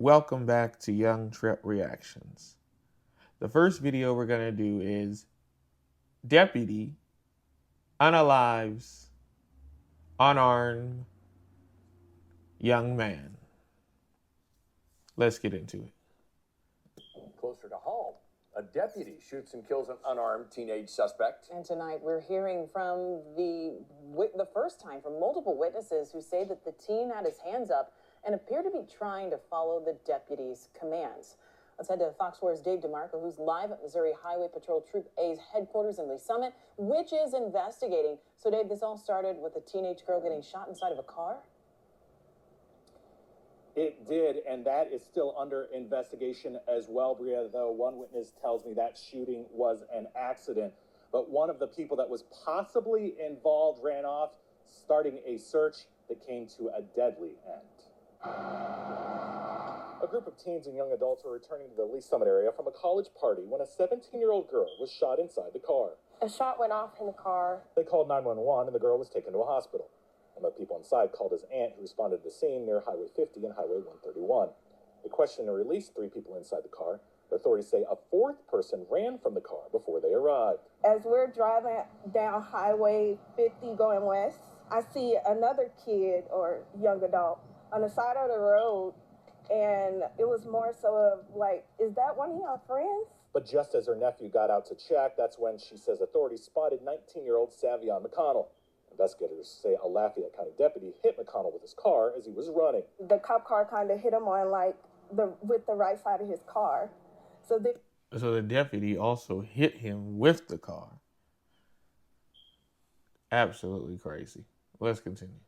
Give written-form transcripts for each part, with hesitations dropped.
Welcome back to Young Tripp Reactions. The first video we're going to do is Deputy Unalives Unarmed Young Man. Let's get into it. Closer to home, a deputy shoots and kills an unarmed teenage suspect. And tonight we're hearing from the first time from multiple witnesses who say that the teen had his hands up and appeared to be trying to follow the deputy's commands. Let's head to Fox 4's Dave DeMarco, who's live at Missouri Highway Patrol Troop A's headquarters in Lee Summit, which is investigating. So, Dave, this all started with a teenage girl getting shot inside of a car? It did, and that is still under investigation as well, Bria, though one witness tells me that shooting was an accident. But one of the people that was possibly involved ran off, starting a search that came to a deadly end. A group of teens and young adults were returning to the Lee Summit area from a college party when a 17-year-old girl was shot inside the car. A shot went off in the car. They called 911 and the girl was taken to a hospital. One of the people inside called his aunt, who responded to the scene near Highway 50 and Highway 131. They questioned and released 3 people inside the car. The authorities say a 4th person ran from the car before they arrived. As we're driving down Highway 50 going west, I see another kid or young adult on the side of the road, and it was more so of like, is that one of your friends? But just as her nephew got out to check, that's when she says authorities spotted 19-year-old Savion McConnell. Investigators say a Lafayette County deputy hit McConnell with his car as he was running. The cop car kind of hit him on with the right side of his car. So the deputy also hit him with the car. Absolutely crazy. Let's continue.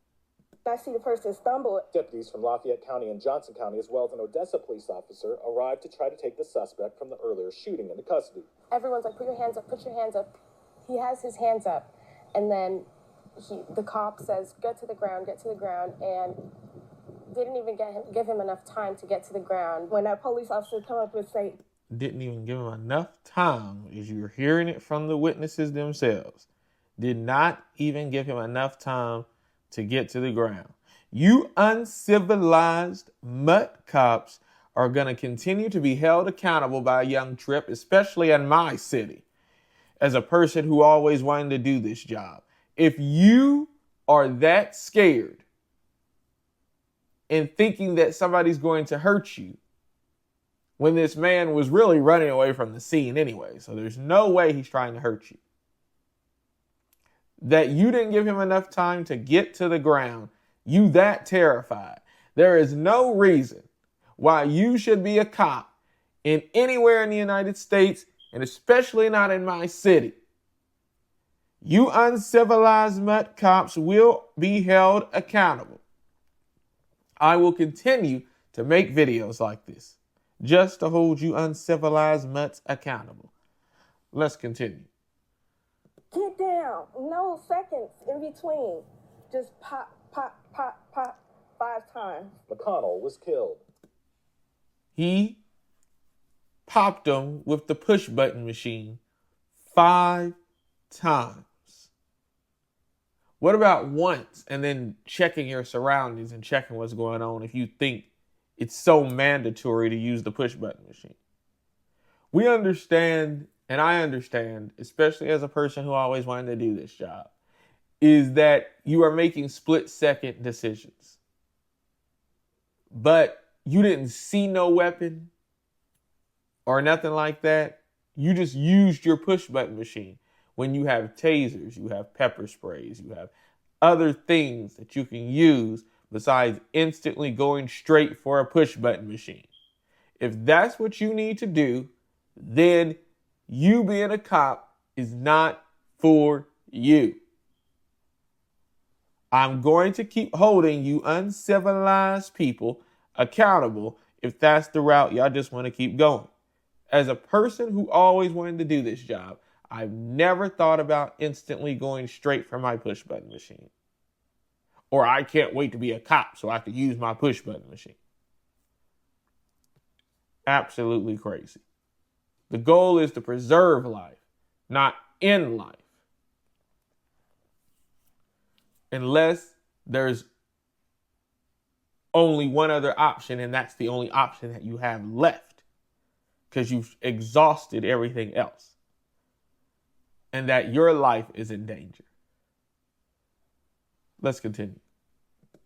I see the person stumble. Deputies from Lafayette County and Johnson County, as well as an Odessa police officer, arrived to try to take the suspect from the earlier shooting into custody. Everyone's like, put your hands up, put your hands up. He has his hands up. And then the cop says, get to the ground, and didn't even give him enough time to get to the ground. When that police officer come up and say, didn't even give him enough time, as you're hearing it from the witnesses themselves, did not even give him enough time to get to the ground. You uncivilized mutt cops are going to continue to be held accountable by Young Tripp, especially in my city, as a person who always wanted to do this job. If you are that scared and thinking that somebody's going to hurt you, when this man was really running away from the scene anyway, so there's no way he's trying to hurt you, that you didn't give him enough time to get to the ground, you that terrified. There is no reason why you should be a cop in anywhere in the United States, and especially not in my city. You uncivilized mutt cops will be held accountable. I will continue to make videos like this just to hold you uncivilized mutts accountable. Let's continue. get down. No seconds in between. Just pop, pop, pop, pop 5 times. McConnell was killed. He popped him with the push button machine 5 times. What about once and then checking your surroundings and checking what's going on if you think it's so mandatory to use the push button machine? We understand, and I understand, especially as a person who always wanted to do this job, is that you are making split-second decisions. But you didn't see no weapon or nothing like that. You just used your push button machine. When you have tasers, you have pepper sprays, you have other things that you can use besides instantly going straight for a push button machine. If that's what you need to do, then you being a cop is not for you. I'm going to keep holding you uncivilized people accountable if that's the route y'all just want to keep going. As a person who always wanted to do this job, I've never thought about instantly going straight for my push button machine. Or I can't wait to be a cop so I can use my push button machine. Absolutely crazy. The goal is to preserve life, not end life. Unless there's only one other option, and that's the only option that you have left because you've exhausted everything else, and that your life is in danger. Let's continue.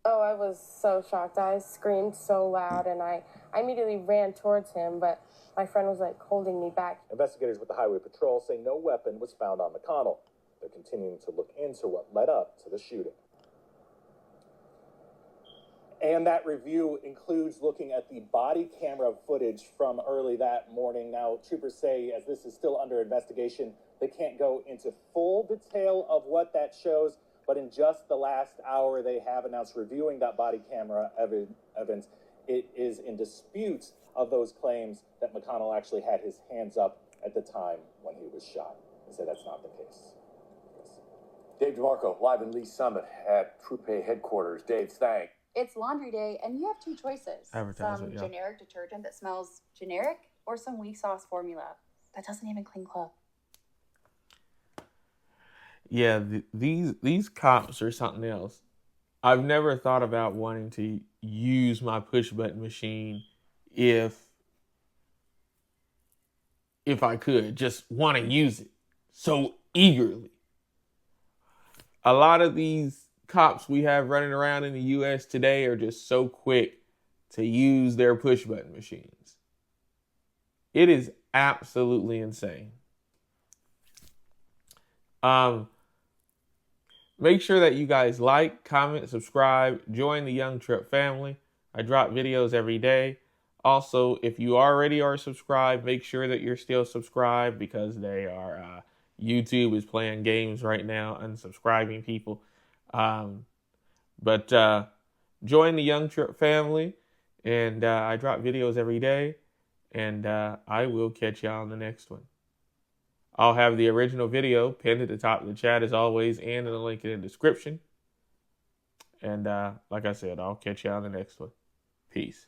Oh, I was so shocked. I screamed so loud, and I immediately ran towards him, but my friend was like holding me back. Investigators with the Highway Patrol say no weapon was found on McConnell. They're continuing to look into what led up to the shooting. And that review includes looking at the body camera footage from early that morning. Now, troopers say, as this is still under investigation, they can't go into full detail of what that shows. But in just the last hour, they have announced reviewing that body camera evidence. It is in dispute of those claims that McConnell actually had his hands up at the time when he was shot. They say that's not the case. Dave DeMarco, live in Lee Summit at Tripp headquarters. Dave, thanks. It's laundry day, and you have two choices. Advertisement, Some generic detergent that smells generic, or some weak sauce formula that doesn't even clean clothes. Yeah, these cops are something else. I've never thought about wanting to use my push button machine if I could, just want to use it so eagerly. A lot of these cops we have running around in the U.S. today are just so quick to use their push button machines. It is absolutely insane. Make sure that you guys like, comment, subscribe, join the Young Tripp family. I drop videos every day. Also, if you already are subscribed, make sure that you're still subscribed because they are YouTube is playing games right now, unsubscribing people. But join the Young Tripp family, and I drop videos every day, and I will catch y'all on the next one. I'll have the original video pinned at the top of the chat as always, and in the link in the description. And like I said, I'll catch y'all on the next one. Peace.